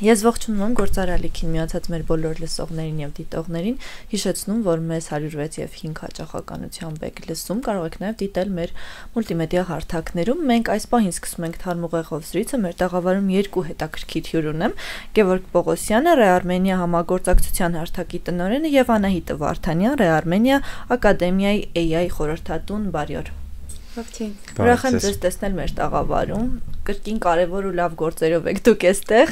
Ես ողջունում եմ գործարարիքին միացած մեր բոլոր լսողներին եւ դիտողներին, հիշեցնում, որ մեզ 106 եւ 5 հաճախականությամբ եք լսում, կարող եք նաեւ դիտել մեր մուլտիմեդիա հարթակներում։ Մենք այս պահին սկսում ենք Թարմուղեղով զրույցը, մեր տաղավարում երկու հետաքրքիր հյուր ունեմ՝ Գևորգ Պողոսյանը, Ռեարմենիա համագործակցության հարթակի տնօրենը եւ Անահիտ Վարդանյան, Ռեարմենիա ակադեմիայի AI խորհրդատուն, բարի օր։ Ուրախ եմ ձեզ տեսնել մեր տաղավարում, կրկին կարևոր ու լավ գործերով եք դուք այստեղ,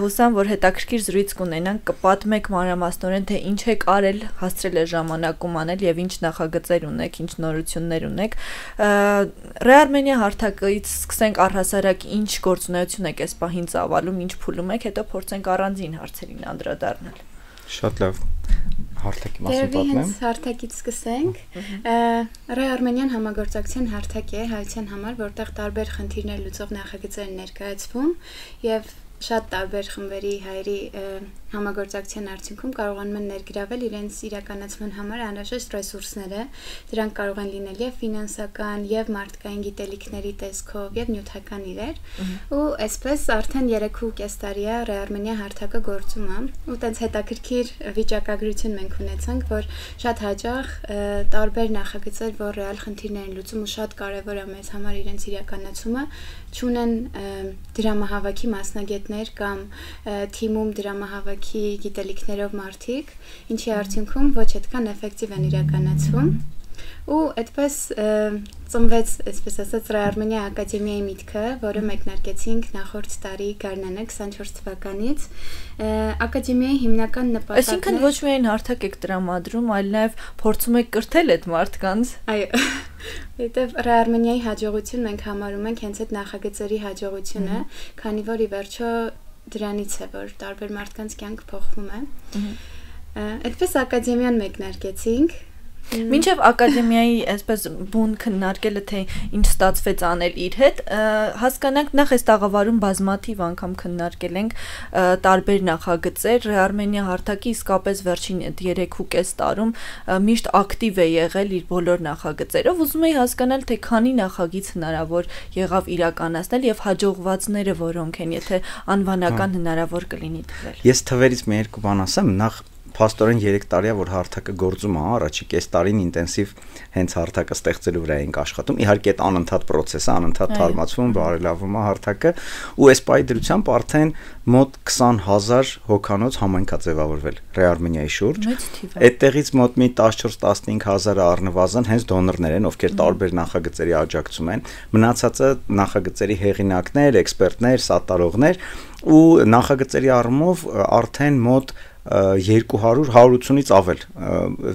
հուսամ, որ հետաքրքիր զրույց կունենանք, կպատմեք մանրամասնորեն, թե ինչ եք արել, հասցրել է ժամանակում անել եւ ինչ նախագծեր ունեք, ինչ նորություններ ունեք։ Ռեարմենիա հարթակից սկսենք առհասարակ ինչ գործունեություն եք այս պահին ծավալում, ինչ փուլում եք, հետո փորձենք առանձին հարցերին անդրադառնալ։ Շատ լավ։ Հարթակի մասին պատմեմ։ Հենց հարթակից սկսենք։ Ռեարմենիան համագործակցության հարթակ է հայության համար, որտեղ տարբեր խնդիրներ լուծող նախագծեր ներկայացվում եւ շատ տարբեր խմբերի հայերի համագործակցության արդյունքում կարողանում են ներգրավել իրենց իրականացման համար անհրաժեշտ ռեսուրսները, դրանք կարող են լինել եւ ֆինանսական, եւ մարդկային գիտելիքների տեսքով, եւ նյութական իրեր, ու այսպես արդեն 3.5 տարի է Ռեարմենիա հարթակը գործում է, ու տենց հետաքրքիր վիճակագրություն մենք ունեցանք, որ շատ հաճախ տարբեր նախագծեր, որ ռեալ խնդիրներ են լուծում ու շատ կարեւոր է մեզ համար իրենց իրականացումը, չունեն դրամահավաքի մասնագետներ կամ թիմում դրամահավաքի գիտելիքներով մարդիկ, ինչի արդյունքում ոչ այդքան էֆեկտիվ են իրականացվում։ Ու այդպես ծնվեց, այսպես ասած, Ռեարմենիա ակադեմիայի միտքը, որը մեկնարկեցինք նախորդ տարի գարնանը 24 թվականից։ Ակադեմիայի հիմնական նպատակն է… Այսինքն ոչ միայն հարթակ եք տրամադրում, այլ նաև փորձում եք կրթել այդ մարդկանց։ Այո։ Որտեվ Ռեարմենիայի հաջողություն մենք համարում ենք հենց այդ նախագծերի հաջողությունը, քանի որ ի վերջո դրանից է, որ տարբեր մարդկանց կյանք փոխվում է։ Այդպես ակադեմիան մեկնարկեցինք։ Մինչև ակադեմիայի այսպես բուն քննարկելը, թե ինչ ստացվեց անել իր հետ, հասկանանք նախ այս տաղավարում բազմաթիվ անգամ քննարկել ենք տարբեր նախագծեր, Ռեարմենիա հարթակի իսկապես վերջին 3.5 տարում միշտ ակտիվ է եղել իր բոլոր նախագծերով, ուզում էի հասկանալ, թե քանի նախագիծ հնարավոր եղավ իրականացնել եւ հաջողվածները որոնք են, եթե անվանական հնարավոր կլինի տվել։ Ես թվերից մի երկու բան ասեմ, նախ փաստորեն 3 տարի է, որ հարթակը գործում է, առաջի կես տարին ինտենսիվ հենց հարթակը ստեղծելու վրա ենք աշխատում։ Իհարկե այդ անընդհատ process է, անընդհատ թարմացվում, բարելավում է հարթակը, ու այս պայդրությամբ արդեն մոտ 20,000 հոգանոց համայնք է ձևավորվել Ռեարմենիայի շուրջ։ Այդտեղից մոտ մի 14-15,000-ը առնվազն հենց դոնորներ են, ովքեր տարբեր նախագծերի աջակցում են։ Մնացածը նախագծերի հեղինակներ, էքսպերտներ, սատարողներ, ու նախագծերի առումով արդեն մոտ 200-180-ից ավել,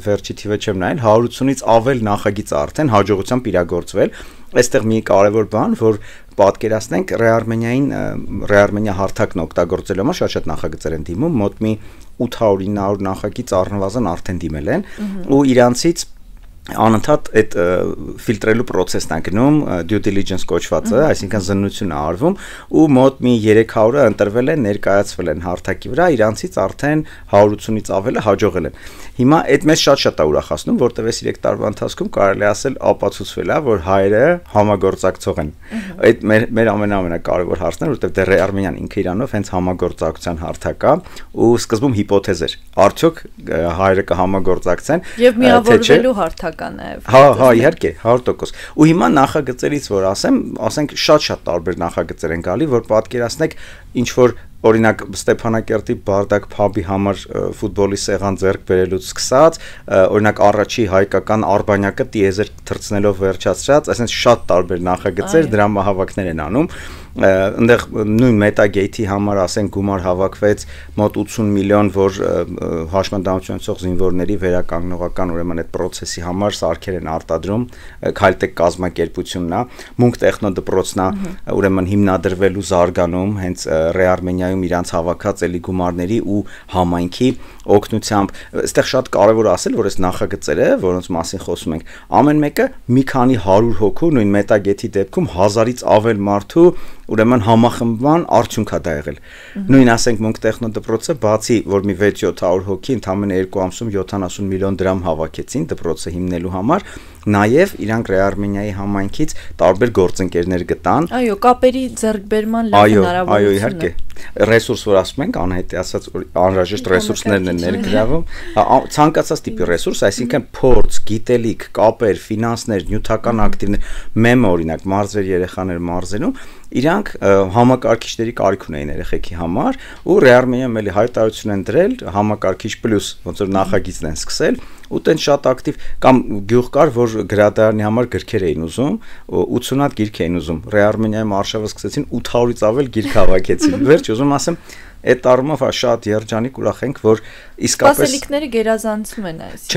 վերջի թիվը չեմ նայել, 180-ից ավել նախագիծ արդեն հաջողությամբ իրագործվել։ Այստեղ մի կարևոր բան, որ պատկերացնենք Ռեարմենիա հարթակն օգտագործելու համար շատ նախագծեր են դիմում, մոտ մի 800-900 նախագիծ առնվազն արդեն դիմել են, ու իրանցից անընդհատ այդ ֆիլտրելու process-ն է գնում, due diligence կոչվածը, այսինքն զննություն է արվում, ու մոտ մի 300-ը ընտրվել են, ներկայացվել են հարթակի վրա, իրանցից արդեն 180-ից ավելը հաջողել են։ Հիմա այդ մեզ շատ է ուրախացնում, որտեղ այս 3 տարվա ընթացքում կարելի ասել ապացուցվել է, որ հայերը համագործակցող են։ Այդ մեր ամենակարևոր հարցն է, որտեղ դեռ Ռեարմենիան ինքը իրանով հենց համագործակցության հարթակ է, ու սկզբում հիպոթեզ էր, արդյոք հայերը կհամագործակցեն, եւ միավորվելու հարթակ։ Հա, իհարկե, 100%։ Ու հիմա նախագծերից որ ասենք շատ տարբեր նախագծեր են գալի, որ պատկերացնեք ինչ որ օրինակ Ստեփանակերտի Բարդակ փաբի համար ֆուտբոլի սեղան ձեռք բերելուց սկսած, օրինակ առաջի հայկական արբանյակը տիեզերք թռցնելով վերջացրած, այսինքն շատ տարբեր նախագծեր, դրամահավաքներ են անում։ Այնտեղ նույն Metagate-ի համար ասենք գումար հավաքվեց մոտ 80 միլիոն, որ հաշմանդամություն ունեցող զինվորների վերականգնողական ուրեմն այդ process-ի համար սարքեր են արտադրում, Քայլտեկ կազմակերպությունն է, Մունք տեխնոդպրոցն է, ուրեմն հիմնադրվելու զարգանում հենց Ռեարմենիայում իրանց հավաքած էլի գումարների ու համայնքի օգնությամբ։ Այստեղ շատ կարևոր է ասել, որ այս նախագծերը, որոնց մասին խոսում ենք, ամեն մեկը մի քանի 100 հոգու, նույն Metagate-ի դեպքում 1000-ից ավել մարդու ուրեմն համախմբման արդյունք է դա եղել։ Նույն ասենք Մունք տեխնոդպրոցը, բացի որ մի 6-700 հոգի ընդամենը 2 ամսում 70 միլիոն դրամ հավաքեցին դպրոցը հիմնելու համար, նաև իրանք Ռեարմենիայի համայնքից տարբեր գործընկերներ գտան։ Այո, կապերի ձեռքբերման լավ հնարավորություն։ Այո, իհարկե։ Ռեսուրս, որ ասում ենք, անհետի ասած անհրաժեշտ ռեսուրսներն են ներգրավում, ցանկացած տիպի ռեսուրս, այսինքն փորձ, գիտելիք, կապեր, ֆինանսներ, նյութական ակտիվներ, մեմը օրինակ, մարզեր երեխաներ մարզերում, իրանք համակարգիչների կարիք ունեին երեխեքի համար ու Ռեարմենիայում էլի հայտարարություն են դրել համակարգիչ պլյուս, ոնց որ նախագիծն են սկսել ու տենց շատ ակտիվ կամ գյուղ կար, որ գրադարանի համար գրքեր էին ուզում, 80 հատ գիրք էին ուզում։ Ռեարմենիայում արշավը սկսեցին 800-ից ավել գիրք հավաքեցին։ Վերջ ուզում ասեմ, այդ առումով շատ երջանիկ ուրախ ենք, որ իսկապես սպասելիքները գերազանցում են այս։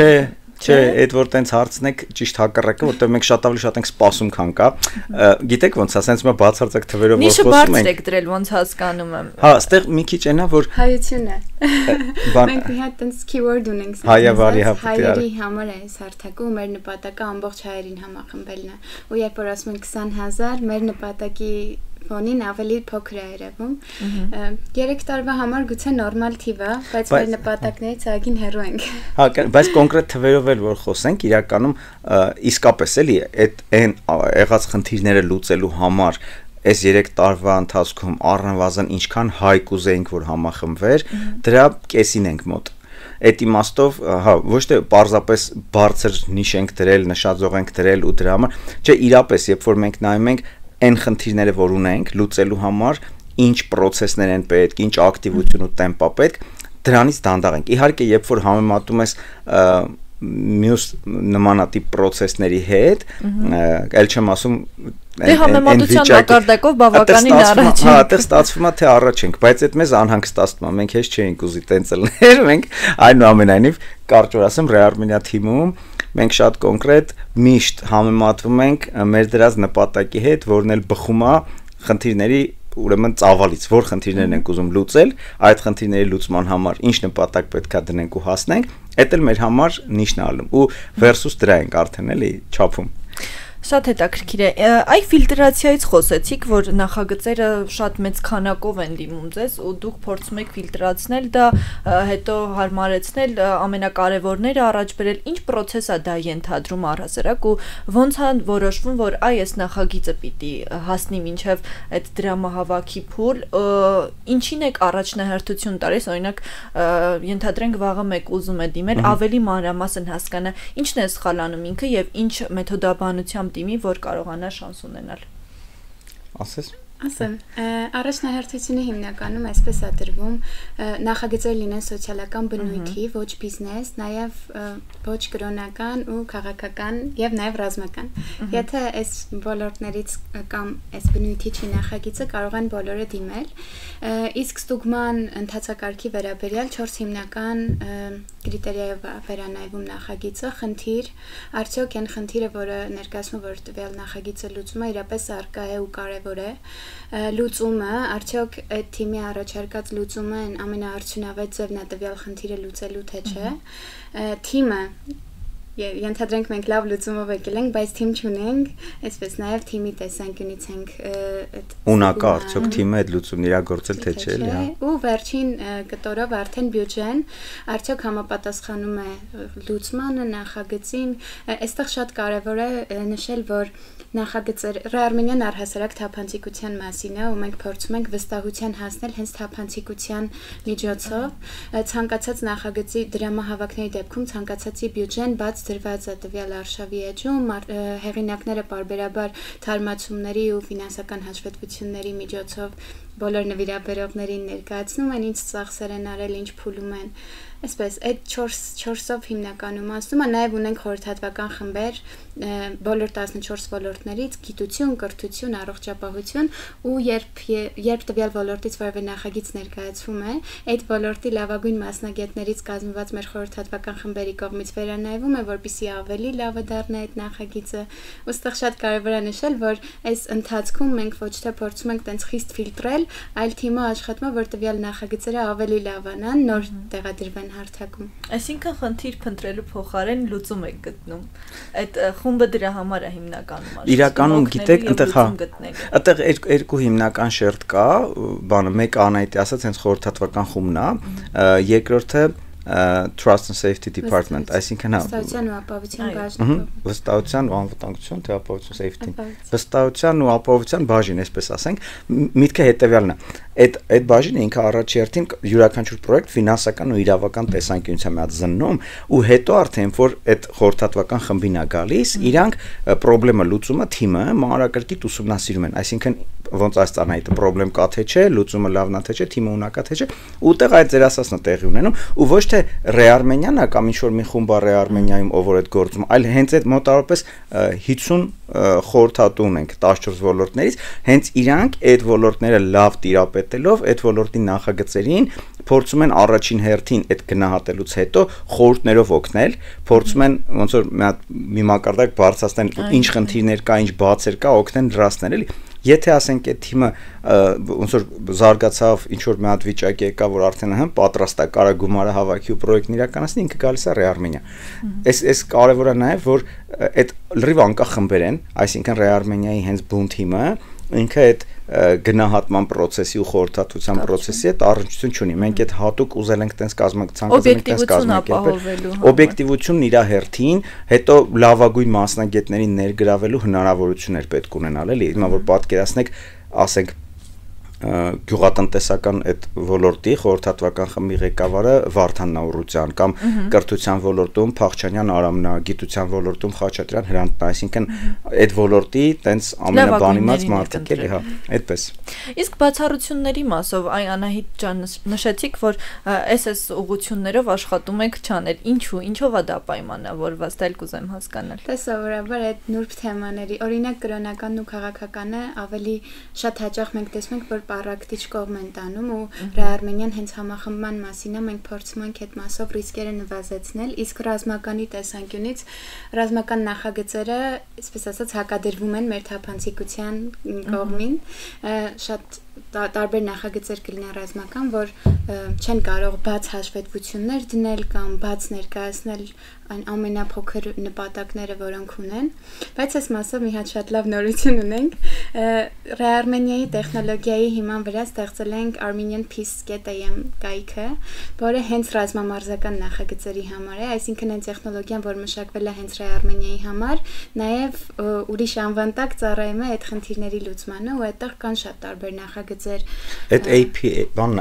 Չէ, այդ որ տենց հարցնեք ճիշտ հակառակը, որտեղ մենք շատ ավելի շատ ենք սպասում, քան կա։ Գիտեք ոնց, ասենց մա բացարձակ թվերով որ խոսում ենք։ Միշտ բարձր եք դրել, ոնց հասկանում եմ։ Հա, այստեղ մի քիչ այնա որ հայությունը։ Մենք մի հատ տենց keyword ունենք։ Հայերի համար է այս հարթակը, մեր նպատակը ամբողջ հայերին համախմբելն է։ Ու երբ որ ասում ենք 20000, մեր նպատակի ֆոնին ավելի փոքր է երևում։ 3 տարվա համար գուցե նորմալ թիվ է, բայց մեր նպատակներից ագին հեռու ենք։ Հա, բայց կոնկրետ թվերով էլ որ խոսենք, իրականում իսկապես էլի այդ այն եղած խնդիրները լուծելու համար այս 3 տարվա ընթացքում առնվազն ինչքան հայ կուզեինք որ համախմբվեր, դրա կեսին ենք մոտ։ Այդ իմաստով, հա, ոչ թե պարզապես բարձր նիշ ենք դրել, նշաձող ենք դրել ու դրա համար, չէ, իրապես, երբ որ մենք նայում ենք այն խնդիրները, որ ունենք, լուծելու համար ինչ process-ներ են պետք, ինչ ակտիվություն ու տեմպա պետք, դրանից դանդաղ ենք։ Իհարկե, երբ որ համեմատում ես մյուս նմանատիպ process-ների հետ, ել չեմ ասում Դե համեմատության մակարդակով բավականին առաջ ենք։ Հա, այդտեղ ստացվում է թե առաջ ենք, բայց այդ մեզ անհանգստացնում է, մենք հեչ չէինք ուզի տենց լներ, մենք այնուամենայնիվ կարճ որ ասեմ Ռեարմենիա թիմում մենք շատ կոնկրետ միշտ համեմատվում ենք մեր դրած նպատակի հետ, որն էլ բխում է խնդիրների ուրեմն ծավալից, որ խնդիրներն ենք ուզում լուծել, այդ խնդիրների լուծման համար ինչ նպատակ պետքա դնենք ու հասնենք, այդ էլ մեր համար նիշն է ալում ու versus դրա ենք արդեն էլի չափում։ Շատ հետաքրքիր է։ Այ ֆիլտրացիայից խոսեցիք, որ նախագծերը շատ մեծ քանակով են դիմում ձեզ ու դուք փորձում եք ֆիլտրացնել դա, հետո հարմարեցնել, ամենակարևորները առաջ բերել, ինչ process է դա ենթադրում առհասարակ ու ոնց է որոշվում, որ այ այս նախագիծը պիտի հասնի մինչև այդ դրամահավաքի փուլ, ինչին եք առաջնահերթություն տալիս, օրինակ ենթադրենք վաղը մեկ ուզում է դիմել, ավելի մանրամասն հասկանա, ինչն է սխալանում ինքը եւ ինչ մեթոդաբանությամբ դիմի, որ կարողանա շանս ունենալ։ Ասես։ Ասեմ, առաջնահերթությունը հիմնականում այսպես է դրվում, նախագծեր լինեն սոցիալական բնույթի, ոչ բիզնես, նաև ոչ կրոնական ու քաղաքական եւ նաև ռազմական։ Եթե այս ոլորտներից կամ այս բնույթի չի նախագիծը, կարող են բոլորը դիմել։ Իսկ ստուգման ընթացակարգի վերաբերյալ 4 հիմնական կրիտերիայով վերանայվում նախագիծը, խնդիր, արդյոք այն խնդիրը, որը ներկայացնում որ տվյալ նախագիծը լուծում է, իրապես առկա է ու կարևոր է։ Լուծումը, արդյոք այդ թիմի առաջարկած լուծումը ամենաարդյունավետ ձևն է տվյալ խնդիրը լուծելու թե չէ։ Թիմը ենթադրենք մենք լավ լուծումով եկել ենք, բայց թիմ չունենք, այսպես նաև թիմի տեսանկյունից ենք ունակա արդյոք թիմը այդ լուծումն իրագործել թե չէ, էլի, հա։ Ու վերջին կտորով արդեն բյուջեն, արդյոք համապատասխանում է լուծմանը, նախագծին, այստեղ շատ կարևոր է նշել, որ նախագծեր Ռեարմենիան առհասարակ թափանցիկության մասին է, ու մենք փորձում ենք վստահության հասնել հենց թափանցիկության միջոցով, ցանկացած նախագծի դրամահավաքների դեպքում ցանկացածի բյուջեն բաց դրված է տվյալ արշավի էջում, հեղինակները պարբերաբար թարմացումների ու ֆինանսական հաշվետվությունների միջոցով բոլոր նվիրաբերողներին ներկայացնում են, ինչ ծախսեր են արել, ինչ փուլում են։ Այսպես այդ 4-ով հիմնականում ասում է, նաև ունենք խորհրդատվական խմբեր բոլոր 14 ոլորտներից, գիտություն, կրթություն, առողջապահություն ու երբ տվյալ ոլորտից որևէ նախագիծ ներկայացվում է, այդ ոլորտի լավագույն մասնագետներից կազմված մեր խորհրդատվական խմբերի կողմից վերանայվում է, որպեսզի ավելի լավը դառնա այդ նախագիծը։ Ոստեղ շատ կարևոր է նշել, որ այս ընթացքում մենք ոչ թե փորձում ենք տենց խիստ ֆիլտրել, այլ թիմը աշխատում է, որ տվյալ նախագծերը ավելի լավանան, նոր տեղադրվեն հարթակում։ Այսինքն խնդիր փնտրելու փոխարեն լուծում եք գտնում։ Այդ խումբը դրա համար է հիմնականում աշխատում։ Իրականում գիտեք, այնտեղ հա, այդտեղ երկու հիմնական շերտ կա, բանը մեկը անայտի ասած հենց խորհրդատվական խումբն է, երկրորդը Trust and Safety Department, այսինքն վստահության ու ապահովության բաժին, վստահության ու անվտանգություն, թե ապահովություն safety, վստահության ու ապահովության բաժին, այսպես ասենք, միտքը հետեւյալն է, այդ բաժինը ինքը առաջերտին յուրաքանչյուր պրոյեկտ ֆինանսական ու իրավական տեսանկյունից է միած զննում ու հետո արդեն որ այդ խորհրդատվական խմբին է գալիս, իրանք խնդրումը լուծումը թիմը մանրակրկիտ ուսումնասիրում են, այսինքն ոնց այս ծանայիթը խնդրեմ կա թե չէ, լուծումը լավն է թե չէ, թիմը ունակա թե չէ, ուտեղ այդ ձեր ասածն է տեղի ունենում ու ոչ թե Ռեարմենիան է կամ ինչ որ մի խումբ է Ռեարմենիայում ով որ այդ գործում, այլ հենց այդ մոտավորապես 50 խորհրդատու ունենք 14 ոլորտներից, հենց իրանք այդ ոլորտները լավ տիրապետելով այդ ոլորտի նախագծերին փորձում են առաջին հերթին այդ գնահատելուց հետո խորհուրդներով օգնել, փորձում են ոնց որ մի մակարդակ բարձրացնել ինչ խնդիրներ կա, ինչ բացեր կա, օգնեն դրացնել, էլի։ Եթե ասենք այդ թիմը ոնց որ զարգացավ, ինչ որ մի հատ վիճակի եկա, որ արդեն պատրաստ է, կարա գումարը հավաքի ու պրոյեկտն իրականացնի, ինքը գալիս է Ռեարմենիա։ Այս կարևոր է նաև, որ այդ լրիվ անկախ խմբեր են, այսինքն Ռեարմենիայի հենց բուն թիմը ինքը այդ գնահատման process-ի ու խորհրդատվության process-ի հետ առնչություն չունի։ Մենք այդ հատուկ ուզել ենք տենց կազմակերպել, օբյեկտիվությունն իր հերթին, հետո լավագույն մասնագետներին ներգրավելու հնարավորություններ պետք ունենալ, էլի, հիմա որ պատկերացնեք, ասենք գյուղատնտեսական այդ ոլորտի խորհրդատվական խմբի ղեկավարը Վարդան Նաուրուցյան կամ կրթության ոլորտում Փախչանյան Արամնա, գիտության ոլորտում Խաչատրյան Հրանտն, այսինքն այդ ոլորտի տենց ամենաբանիմաց մարդիկ էլի, հա, այդպես։ Իսկ բացառությունների մասով Անահիտ ջան նշեցիք, որ այս ուղղություններով աշխատում եք չանել, ինչով է դա պայմանավորված, դա կուզեմ հասկանալ։ Դա սովորաբար այդ նուրբ թեմաների, օրինակ կրոնականն ու քաղաքականը ավելի շատ հաճախ մենք տեսնում ենք, որ պարակտիչ կողմ են տանում ու Ռեարմենիան հենց համախմբման մասին է, մենք փորձում ենք այդ մասով ռիսկերը նվազեցնել, իսկ ռազմականի տեսանկյունից ռազմական նախագծերը, այսպես ասած, հակադրվում են մեր թափանցիկության կողմին, շատ տարբեր նախագծեր կլինեն ռազմական, որ չեն կարող բաց հաշվետվություններ դնել կամ բաց ներկայացնել այն ամենափոքր նպատակները, որոնք ունեն, բայց այս մասով մի հատ շատ լավ նորություն ունենք։ Ռեարմենիայի տեխնոլոգիայի հիման վրա ստեղծել ենք Armenian Peace.am կայքը, որը հենց ռազմամարզական նախագծերի համար է, այսինքն այն տեխնոլոգիան, որ մշակվել է հենց Ռեարմենիայի համար, նաև ուրիշ անվան տակ ծառայում է այդ խնդիրների լուծմանը ու այդտեղ կան շատ տարբեր նախագծեր։ Այդ AP.am-ն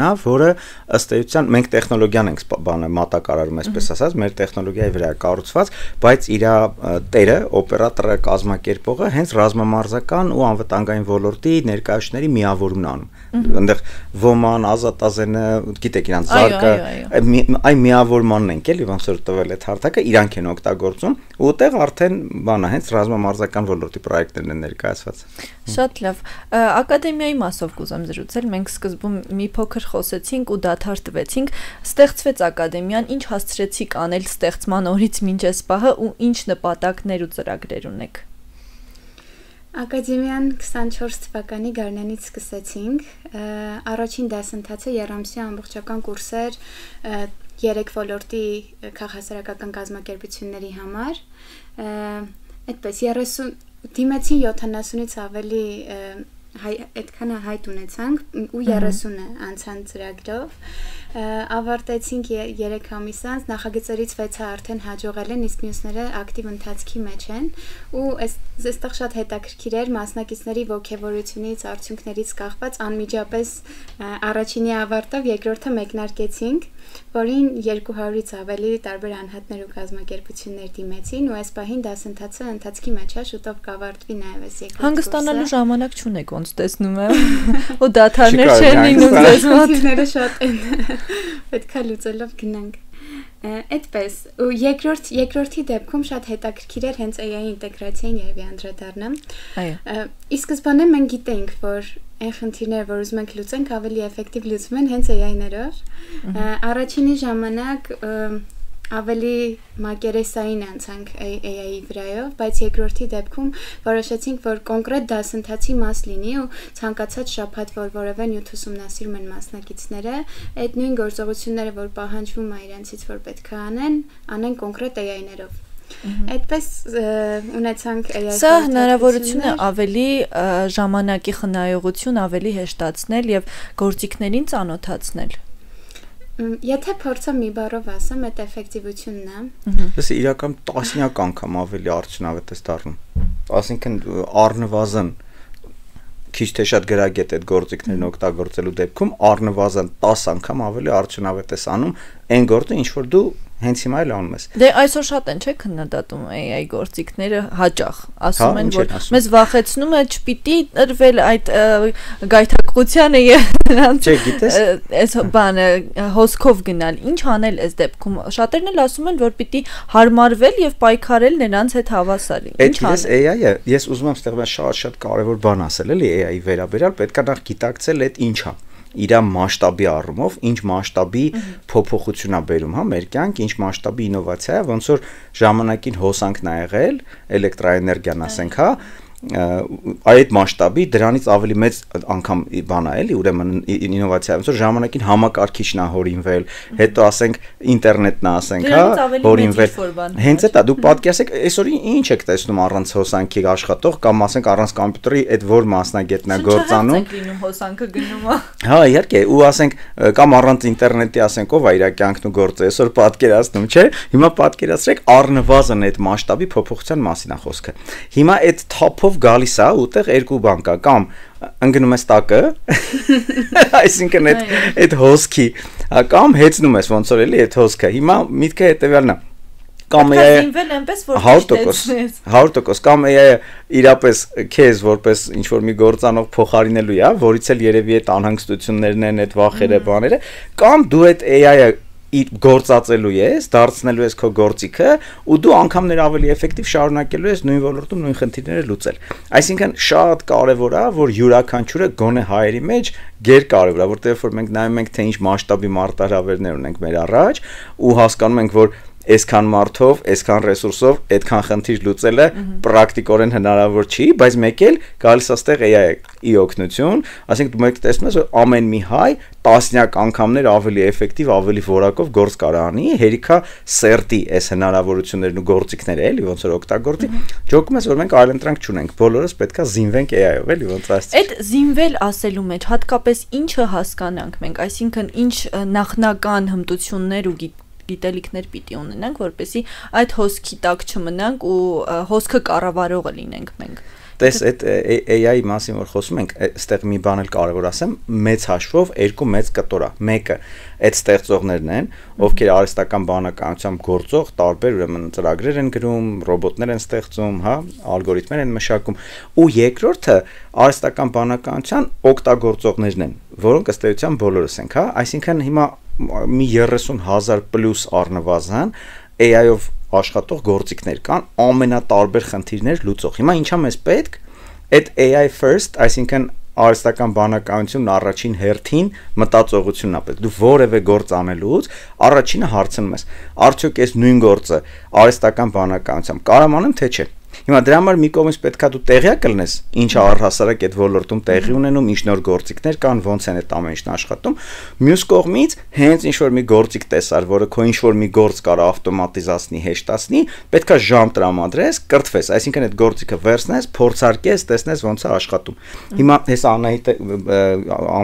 է, որը ըստ էության մենք տեխնոլոգիան ենք մատակարարում, այսպես ասած, մեր տեխնոլոգիայի վրա է կառուցված, բայց իր տերը, օպերատորը, կազմակերպողը հենց ռազմամարզական ու անվտանգային ոլորտի ներկայացուցիչների միավորումն անում։ Այնտեղ ոման, ազատազենը, գիտեք իրանց զարկը, այն միավորմանն ենք էլի, ոնց որ տվել այդ հարթակը, իրանք են օգտագործում, ու այդտեղ արդեն բանա հենց ռազմամարզական ոլորտի պրոյեկտներն են ներկայացված։ Շատ լավ։ Ակադեմիայի մասով կուզեմ զրուցել, մենք սկզբում մի փոքր խոսեցինք ու դադար տվեցինք, ստեղծվեց ակադեմիան, ինչ հասցրեցիք անել ստեղծման օրից մինչ այս պահը ու ինչ նպատակներ ու ծրագրեր ունեք։ Ակադեմիան 24 թվականի գարնանից սկսեցինք, առաջին դասընթացը երամսյա ամբողջական կուրսեր 3 ոլորտի քաղաքասարական կազմակերպությունների համար, այդպես 30 դիմեցին 70-ից ավելի այդքանը հայտ ունեցանք ու 30-ը անցան ծրագրով, ավարտեցինք 3 ամիս անց, նախագծերից 6-ը արդեն հաջողել են, իսկ մյուսները ակտիվ ընթացքի մեջ են ու այստեղ շատ հետաքրքիր էր մասնակիցների ոգևորությունից, արդյունքներից կախված անմիջապես առաջինի ավարտով երկրորդը մեկնարկեցինք, որին 200-ից ավելի տարբեր անհատներ ու կազմակերպություններ դիմեցին ու այս պահին դասընթացը ընթացքի մեջ է, շուտով կավարտվի նաև այս երկրորդ կուրսը։ Հանգստանալու ժամանակ չունեք, ոնց տեսնում եմ, ու դադարներ չեն լինում ձեզ մոտ։ Խնդիրները շատ են, պետք է լուծելով գնանք։ Այդպես, ու երկրորդի դեպքում շատ հետաքրքիր էր հենց AI ինտեգրացիային երևի անդրադառնամ։ Այո։ Ի սկզբանե մենք գիտենք, որ այն խնդիրները, որ ուզում ենք լուծենք, ավելի էֆեկտիվ լուծվում են հենց AI-ներով։ Առաջինի ժամանակ ավելի մակերեսային անցանք AI-ի վրայով, բայց երկրորդի դեպքում որոշեցինք, որ կոնկրետ դասընթացի մաս լինի ու ցանկացած շաբաթ, որ որևէ նյութ ուսումնասիրում են մասնակիցները, այդ նույն գործողությունները, որ պահանջվում է իրենցից, որ պետք է անեն կոնկրետ AI-ներով։ Այդպես ունեցանք AI-ի Սա հնարավորություն է ավելի ժամանակի խնայողություն ավելի հեշտացնել եւ գործիքներին ծանոթացնել։ Եթե փորձը մի բառով ասեմ, այդ էֆեկտիվությունն է։ Լսի, իրական տասնյակ անգամ ավելի արդյունավետ է դառնում։ Այսինքն առնվազն քիչ թե շատ գրագետ այդ գործիքներն օգտագործելու դեպքում առնվազն 10 անգամ ավելի արդյունավետ ես անում այն գործը, ինչ որ դու հենց հիմա էլ անում ես։ Դե այսօր շատ են, չէ՞, քննադատում AI գործիքները հաճախ, ասում են, որ մեզ վախեցնում է չպիտի տրվել այդ գայթակղությանը եւ նրանց այս բանը հոսքով գնալ։ Ինչ անել այս դեպքում։ Շատերն էլ ասում են, որ պիտի հարմարվել եւ պայքարել նրանց հետ հավասար։ Ինչ անել։ AI-ը, ես ուզում եմ ստեղ շատ կարևոր բան ասել, էլի AI-ի վերաբերյալ, պետք է նախ գիտակցել այդ ինչա։ Իր մասշտաբի առումով, ինչ մասշտաբի փոփոխություն է բերում, հա, մեր կյանք, ինչ մասշտաբի ինովացիա է, ոնց որ ժամանակին հոսանքն ա եղել, էլեկտրաէներգիան ասենք, հա, այդ մասշտաբի դրանից ավելի մեծ անգամ բան է, էլի, ուրեմն ինովացիա, ոնց որ ժամանակին համակարգիչն է հորինվել, հետո ասենք ինտերնետն է, ասենք, հա, հորինվել։ Հենց էտա դուք պատկերացեք, այսօր ինչ եք տեսնում առանց հոսանքի աշխատող կամ ասենք առանց կոմպյուտերի այդ որ մասնագետն է գործանում։ Հոսանքը գնում է։ Հա, իհարկե, ու ասենք կամ առանց ինտերնետի ասենք ով է իր կյանքն ու գործը, այսօր պատկերացնում, չէ՞։ Հիմա պատկերացրեք առնվազն այդ մասշտաբի փոփոխության մասին է խոսքը։ Հիմա այդ top-ով գալիս է ուտեղ երկու բան կա, կամ ընկնում ես տակը, այսինքն այդ հոսքի, կամ հեծնում ես ոնց որ էլի այդ հոսքը։ Հիմա միտքը հետեւյալն է։ Կամ AI-ը այնպես որ 100% կամ AI-ը իրապես քեզ որպես ինչ որ մի գործանող փոխարինելու է, որից էլ երևի այդ անհանգստություններն են, այդ վախերը, բաները, կամ դու այդ AI-ը գործածելու ես, դարձնելու ես քո գործիքը ու դու անգամներ ավելի էֆեկտիվ շարունակելու ես նույն ոլորտում նույն խնդիրները լուծել։ Այսինքն շատ կարևոր է, որ յուրաքանչյուրը գոնե հայերի մեջ գերկարևոր է, որտեղ որ մենք նայում ենք թե ինչ մասշտաբի մարտահրավերներ ունենք մեր առաջ ու հասկանում ենք, որ այսքան մարդով, այսքան ռեսուրսով այդքան խնդիր լուծելը պրակտիկորեն հնարավոր չի, բայց մեկ էլ գալիս է ստեղ AI-ի օգնություն, ասենք դու մեկ տեսնում ես, որ ամեն մի հայ տասնյակ անգամներ ավելի էֆեկտիվ, ավելի որակով գործ կարող անի, հերիքա սերտի այս հնարավորություններն ու գործիքները էլի ոնց որ օգտագործի, ջոկում ես, որ մենք այլընտրանք չունենք, բոլորս պետքա զինվենք AI-ով, էլի ոնց ասած։ Այդ զինվել ասելու մեջ հատկապես ինչը հասկանանք մենք, այսինքն ինչ նախնական հմտություններ ու գիտելիքներ պիտի ունենանք, որպեսզի այդ հոսքի տակ չմնանք ու հոսքը կառավարողը լինենք մենք։ Տես այդ AI-ի մասին որ խոսում ենք, այստեղ մի բան էլ կարևոր ասեմ, մեծ հաշվով երկու մեծ կտոր է։ Մեկը այդ ստեղծողներն են, ովքեր արհեստական բանականությամբ գործող տարբեր ուրեմն ծրագրեր են գրում, ռոբոտներ են ստեղծում, հա, ալգորիթմեր են մշակում, ու երկրորդը արհեստական բանականության օգտագործողներն են, որոնք ըստ էության բոլորս ենք, հա, այսինքն հիմա մի 30,000 պլյուս առնվազն AI-ով աշխատող գործիքներ կան, ամենատարբեր խնդիրներ լուծող։ Հիմա ինչա մեզ պետք այդ AI first, այսինքն արհեստական բանականությունն առաջին հերթին մտածողությունն է պետք։ Դու որևէ գործ անելուց առաջինը հարցնում ես, արդյոք այս նույն գործը արհեստական բանականությամբ կարամ անեմ թե չէ։ Հիմա դրա համար մի կողմից պետքա դու տեղյակ լինես, ինչ առհասարակ այդ ոլորտում տեղի ունենում, ինչ նոր գործիքներ կան, ոնց են այդ ամեն ինչն աշխատում։ Մյուս կողմից հենց ինչ որ մի գործիք տեսար, որը քո ինչ որ մի գործ կարող ավտոմատիզացնի, հեշտացնի, պետքա ժամ տրամադրես, կրթվես, այսինքն այդ գործիքը վերցնես, փորձարկես, տեսնես ոնց է աշխատում։ Հիմա հեսա Անահիտը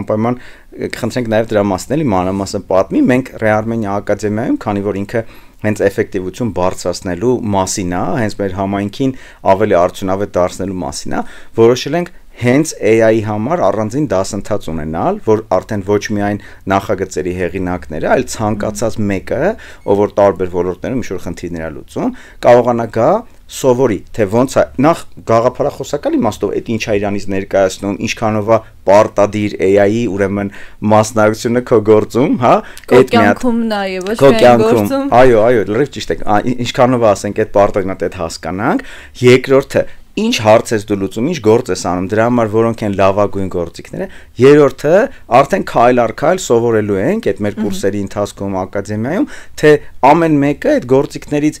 անպայման կխնդրենք նաև դրա մասն էլի մանրամասն պատմի, մենք Ռեարմենիա ակադեմիայում, քանի որ ինքը հենց էֆեկտիվություն բարձրացնելու մասին է, հենց մեր համայնքին ավելի արդյունավետ դարձնելու մասին է, որոշել ենք հենց AI-ի համար առանձին դասընթաց ունենալ, որ արդեն ոչ միայն նախագծերի հեղինակները, այլ ցանկացած մեկը, ով որ տարբեր ոլորտներում ինչ-որ խնդիրներ է լուծում, կարողանա գա սովորի, թե ոնց է նախ գաղափարախոսական իմաստով այդ ինչ է իրանից ներկայացնում, ինչքանով է պարտադիր AI-ի ուրեմն մասնագիտությունը քո գործում, հա, այդ կյանքում նաև ոչ միայն գործում։ Այո, լրիվ ճիշտ է, ինչքանով է ասենք այդ պարտադիրն այդ հասկանանք, երկրորդը ինչ հարց ես դու լուծում, ինչ գործ ես անում, դրա համար որոնք են լավագույն գործիքները։ Երրորդը արդեն քայլ առ քայլ սովորելու ենք այդ մեր կուրսերի ընթացքում ակադեմիայում, թե ամեն մեկը այդ գործիքներից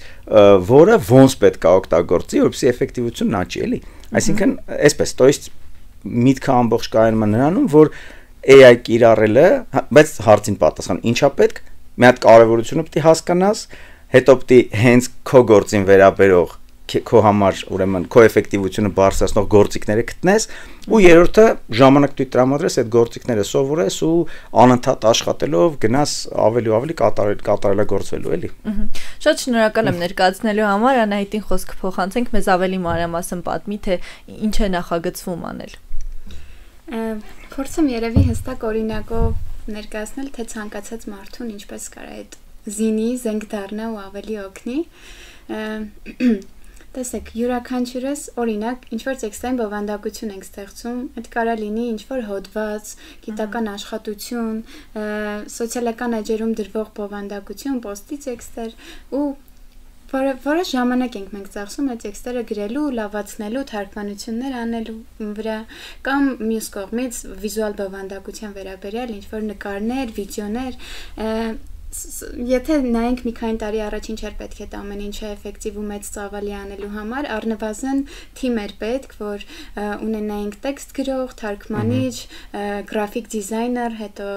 որը ոնց պետք է օգտագործի, որպեսզի էֆեկտիվությունն աճի, էլի։ Այսինքն, այսպես, то есть միտքը ամբողջ կայանում է նրանում, որ AI կիրառելը, բայց հարցին պատասխան, ինչա պետք, մի հատ կարևորությունը պետք է հասկանաս, հետո պետք է հենց քո գործին վերաբերող քո համար ուրեմն քո էֆեկտիվությունը բարձրացնող գործիքները գտնես ու երրորդը ժամանակ դու տրամադրես այդ գործիքները սովորես ու անընդհատ աշխատելով գնաս ավելի ու ավելի կատարելագործվելու էլի։ Շատ շնորհակալ եմ ներկայացնելու համար, Անահիտին խոսքը փոխանցենք, մեզ ավելի մանրամասն պատմի, թե ինչ է նախագծվում անել։ Փորձեմ երևի հստակ օրինակով ներկայացնել, թե ցանկացած մարդուն ինչպես կարա այդ զինի զենք դառնա ու ավելի օգնի։ Տեսեք, յուրաքանչյուրս օրինակ ինչ-որ տեքստային բովանդակություն ենք ստեղծում, այդ կարա լինի ինչ-որ հոդված, գիտական աշխատություն, սոցիալական էջերում դրվող բովանդակություն, պոստի տեքստեր ու որոշ ժամանակ ենք մենք ծախսում այդ տեքստերը գրելու, լավացնելու, թարգմանություններ անելու վրա կամ մյուս կողմից վիզուալ բովանդակության վերաբերյալ ինչ-որ նկարներ, վիդեոներ Եթե նայենք մի քանի տարի առաջ ինչ էր պետք է ամեն ինչը էֆեկտիվ ու մեծ ծավալի անելու համար, առնվազն թիմ էր պետք, որ ունենայինք տեքստ գրող, թարգմանիչ, գրաֆիկ դիզայներ, հետո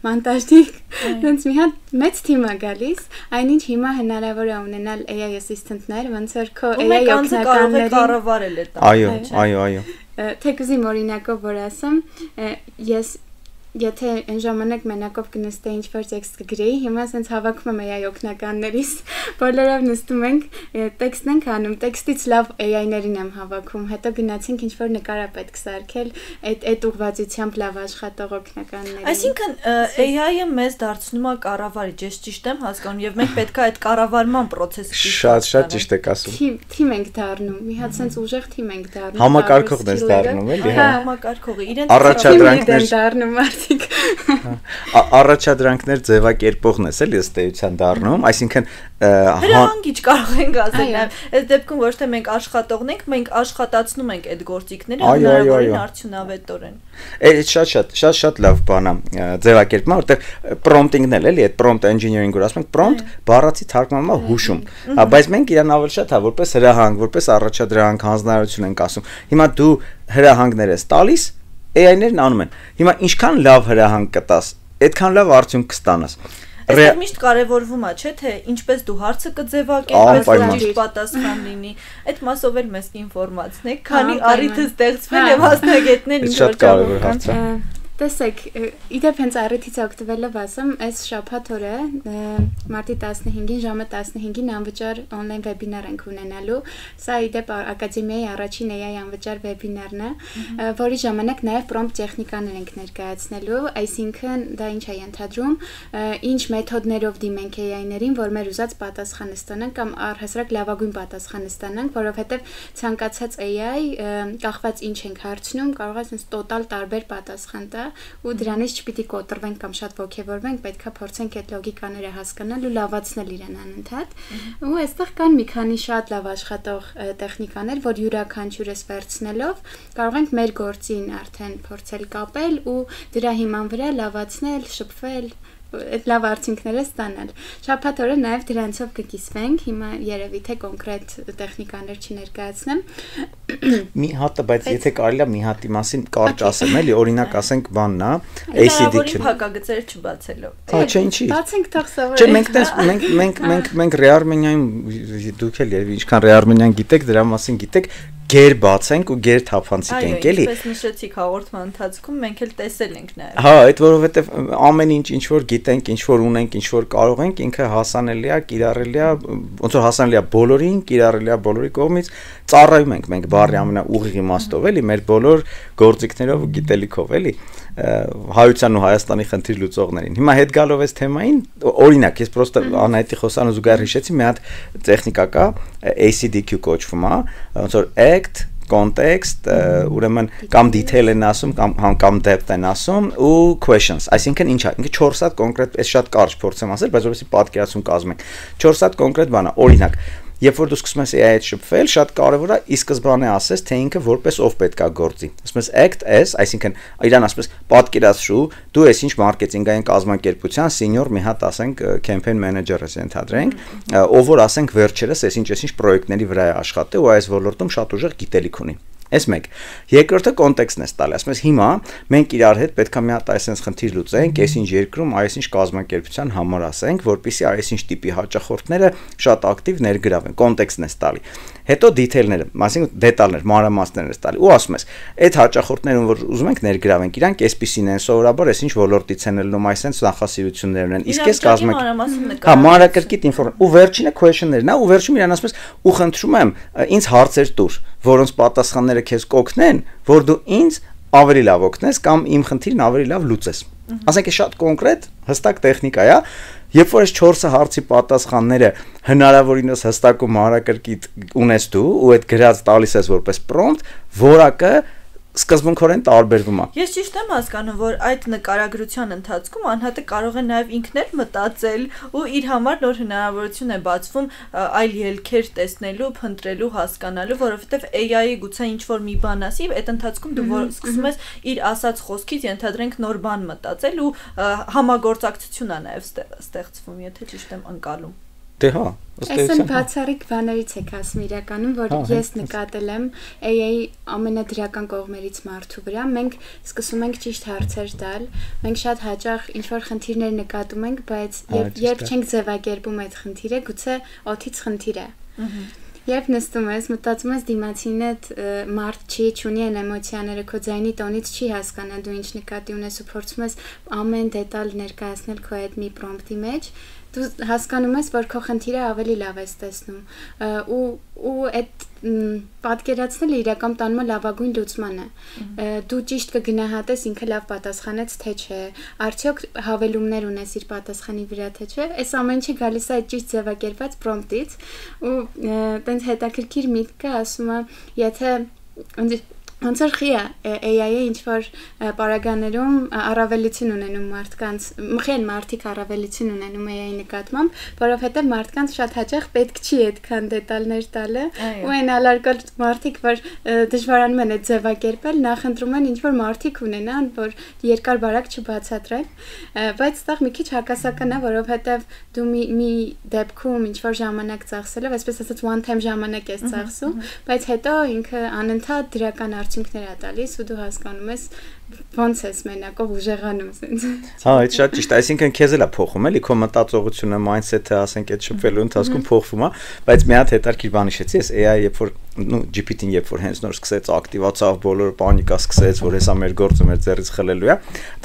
մոնտաժնիկ, հենց մի հատ մեծ թիմ է գալիս, այնինչ հիմա հնարավոր է ունենալ AI assistant-ներ, ոնց որ քո AI օգնականների կառավարել է տա։ Այո։ Թեկուզի օրինակով որ ասեմ, ես Եթե այն ժամանակ մենակով կնստեի ինչ-որ տեքստ կգրեի, հիմա ասենց հավաքում եմ AI օգնականներից, բոլորով նստում ենք, տեքստն ենք անում, տեքստից լավ AI-ներին եմ հավաքում, հետո գնացինք ինչ-որ նկար է պետք սարքել, այդ ուղղվածությամբ լավ աշխատող օգնականներին։ Այսինքն AI-ը մեզ դարձնում է կառավարիչ, ես ճիշտ եմ հասկանում, եւ մենք պետք է այդ կառավարման process-ը շատ ճիշտ եք ասում։ Թիմ ենք դառնում, մի հատ sense ուժեղ թիմ ենք դառնում։ Համակարգողն ես դառնում, էլի։ Համակարգողը իրենց առաջադրանքներ դառնում Առաջադրանքներ ձևակերպողն ես էլի ըստ էության դառնում, այսինքն հրահանգիչ կարող ենք ասել նաև այս դեպքում ոչ թե մենք աշխատողն ենք, մենք աշխատացնում ենք այդ գործիքները հնարավորին արդյունավետորեն։ Այդ շատ լավ բան է ձևակերպումը, որտեղ prompt-ing-ն էլ էլի, այդ prompt engineering-ը ասում ենք prompt բառացի թարգմանումը հուշում, բայց մենք իրան ավելի շատ որպես հրահանգ, որպես առաջադրանք, հանձնարարություն ենք ասում։ Հիմա դու հրահանգներ ես տալիս AI-ներն անում են։ Հիմա ինչքան լավ հրահանգ կտաս, այդքան լավ արդյունք կստանաս։ Այստեղ միշտ կարևորվում է, չէ՞, թե ինչպես դու հարցը կձևակերպես, որ ճիշտ պատասխան լինի։ Այդ մասով էլ մեզ կինֆորմացնեք, քանի առիթը ստեղծվել եւ հասնագետներ ինչ որ ճանաչում։ Տեսեք, իդեպ հենց առիթից օգտվելով ասեմ, այս շաբաթ օրը մարտի 15-ին ժամը 15-ին անվճար on-line վեբինար ենք ունենալու։ Սա իդեպ ակադեմիայի առաջին AI անվճար վեբինարն է, որի ժամանակ նաև prompt տեխնիկաներ ենք ներկայացնելու, այսինքն դա ինչ է ենթադրում, ինչ մեթոդներով դիմենք AI-ներին, որ մեր ուզած պատասխանը ստանանք կամ առհասարակ լավագույն պատասխանը ստանանք, որովհետև ցանկացած AI կախված ինչ ենք հարցնում, կարող է sense տոտալ տարբեր պատասխան տա ու դրանից չպիտի կոտրվենք կամ շատ ոգևորվենք, պետքա փորձենք այդ լոգիկաները հասկանալ ու լավացնել իրեն անընդհատ։ Ու այստեղ կան մի քանի շատ լավ աշխատող տեխնիկաներ, որ յուրաքանչյուրս վերցնելով կարող ենք մեր գործին արդեն փորձել կապել ու դրա հիման վրա լավացնել, շփվել այդ լավ արդյունքները ստանալ։ Շաբաթ օրը նաև դրանցով կկիսվենք, հիմա երևի թե կոնկրետ տեխնիկաներ չներկայացնեմ։ Մի հատը, բայց եթե կարելի է մի հատի մասին կարճ ասեմ, էլի օրինակ ասենք բանն է, ACD-ը փակագծեր չբացելով։ Չէ, ինչի։ Բացենք թող սովորենք։ Չէ, մենք Ռեարմենիայում դուք էլ երևի ինչքան Ռեարմենիան գիտեք, դրա մասին գիտեք, գեր բացենք ու գեր թափանցիկ ենք, էլի։ Այսպես նշեցիք հաղորդման ընթացքում մենք էլ տեսել ենք նաև։ Հա, այդ որովհետև ամեն ինչ որ գիտենք, ինչ որ ունենք, ինչ որ կարող ենք, ինքը հասանելի է, կիրառելի է, ոնց որ հասանելի է բոլորին, կիրառելի է բոլորի կողմից, ծառայում ենք մենք բառի ամենաուղիղ իմաստով, էլի, մեր բոլոր գործիքներով ու գիտելիքով, էլի, Հայության ու Հայաստանի խնդիր լուծողներին։ Հիմա հետ գալով այս թեմային, օրինակ, ես պրոստը Անահիտի խոսան ու զուգահեռ հիշեցի, մի հատ տեխնիկա կա, ACDQ կոչվում է, ոնց որ act, context, ուրեմն կամ detail են ասում, կամ depth են ասում ու questions, այսինքն ինչ է, ինքը 4 հատ կոնկրետ, այս շատ կարճ փորձեմ ասել, բայց որովհետեւ պատկերացում կազմենք, 4 հատ կոնկրետ բան է, օրինակ Երբ որ դու սկսում ես AI-ից շփվել, շատ կարևոր է ի սկզբանե ասես, թե ինքը որպես ով պետքա գործի։ Ասում ես act as, այսինքն իրան ասում ես պատկերացրու, դու ես ինչ մարքեթինգային կազմակերպության senior մի հատ ասենք campaign manager ես ենթադրենք, ով որ ասենք վերջերս ես ինչ պրոյեկտների վրա է աշխատել ու այս ոլորտում շատ ուժեղ գիտելիք ունի։ Այս մեկ։ Երկրորդը կոնտեքստն է տալի, ասում ես հիմա մենք իրար հետ պետք է մի հատ այսպես խնդիր լուծենք, այսինչ երկրում, այսինչ կազմակերպության համար ասենք, որպեսզի այսինչ տիպի հաճախորդները շատ ակտիվ ներգրավեն, կոնտեքստն է տալի։ Հետո դիթեյլները, այսինքն դետալներ, մանրամասներն է տալի։ Ու ասում ես, այդ հաճախորդներուն որ ուզում ենք ներգրավենք, իրանք այսպեսին են սովորաբար, այսինչ ոլորտից են ելնում, այսինչ նախասիրություններն են։ Իսկ այս կազմակերպ։ Հա, մանրակրկիտ ինֆորմացիա։ Ու վերջինը question-ներն է, ու վերջում իրան ասում ես, ու խնդրում եմ, ինձ հարցեր տուր, որոնց պատասխանները քեզ կօգնեն, որ դու ինձ ավելի լավ օգնես կամ իմ խնդիրն ավելի լավ լուծես։ Ասենք է շատ կոնկրետ, հստակ տեխնիկա է, երբ որ այս 4 հարցի պատասխանները հնարավորինս հստակ ու մանրակրկիտ ունես դու ու այդ գրած տալիս ես որպես prompt, որակը սկզբունքորեն տարբերվում է։ Ես ճիշտ եմ հասկանում, որ այդ նկարագրության ընթացքում անհատը կարող է նաև ինքն էլ մտածել ու իր համար նոր հնարավորություն է բացվում այլ ելքեր տեսնելու, փնտրելու, հասկանալու, որովհետև AI-ի գուցե ինչ-որ մի բան ասի, այդ ընթացքում դու սկսում ես իր ասած խոսքից ենթադրենք նոր բան մտածել ու համագործակցություն է նաև ստեղծվում, եթե ճիշտ եմ ընկալում։ Դե հա, Այսօր բացառիկ բաներից եք ասում իրականում, որ ես նկատել եմ AI-ի ամենադրական կողմերից մարդու վրա, մենք սկսում ենք ճիշտ հարցեր տալ, մենք շատ հաճախ ինչ-որ խնդիրներ նկատում ենք, բայց երբ չենք ձևակերպում այդ խնդիրը, գուցե օդից խնդիր է։ Երբ նստում ես, մտածում ես դիմացինդ մարդ չի, չունի այն էմոցիաները, քո ձայնի տոնից չի հասկանա դու ինչ նկատի ունես ու փորձում ես ամեն դետալ ներկայացնել քո այդ մի պրոմպտի մեջ, դու հասկանում ես, որ քո խնդիրը ավելի լավ ես տեսնում ու այդ պատկերացնելը իրական տանում է լավագույն լուծմանը։ Դու ճիշտ կգնահատես ինքը լավ պատասխանեց թե չէ, արդյոք հավելումներ ունես իր պատասխանի վրա թե չէ։ Այս ամեն ինչը գալիս է այդ ճիշտ ձևակերպված պրոմպտից ու տենց հետաքրքիր միտք կա, ասում է, եթե ոնց որ խիա AI-ը ինչ-որ պարագաներում առավելություն ունենում մարդկանց, մխեն մարդիկ առավելություն ունենում AI-ի նկատմամբ, որովհետև մարդկանց շատ հաճախ պետք չի այդքան դետալներ տալը, ու այն ալարկալ մարդիկ, որ դժվարանում են այդ ձևակերպել, նախընտրում են ինչ-որ մարդիկ ունենան, որ երկար բարակ չբացատրեն, բայց այդտեղ մի քիչ հակասական է, որովհետև դու մի դեպքում ինչ-որ ժամանակ ծախսելով, այսպես ասած one time ժամանակ ես ծախսում, բայց հետո ինքը անընդհատ դրական արդյունքներ է տալիս ու դու հասկանում ես ոնց ես մենակով ուժեղանում ասենց։ Հա, այդ շատ ճիշտ, այսինքն քեզ էլ է փոխում, էլի քո մտածողությունը, mindset-ը, ասենք այդ շփվելու ընթացքում փոխվում է, բայց մի հատ հետարքիր բան հիշեցի, այս AI երբ որ GPT-ն երբ որ հենց նոր սկսեց ակտիվացավ, բոլորը պանիկա սկսեց, որ հեսա մեր գործը մեր ձեռից խլելու է,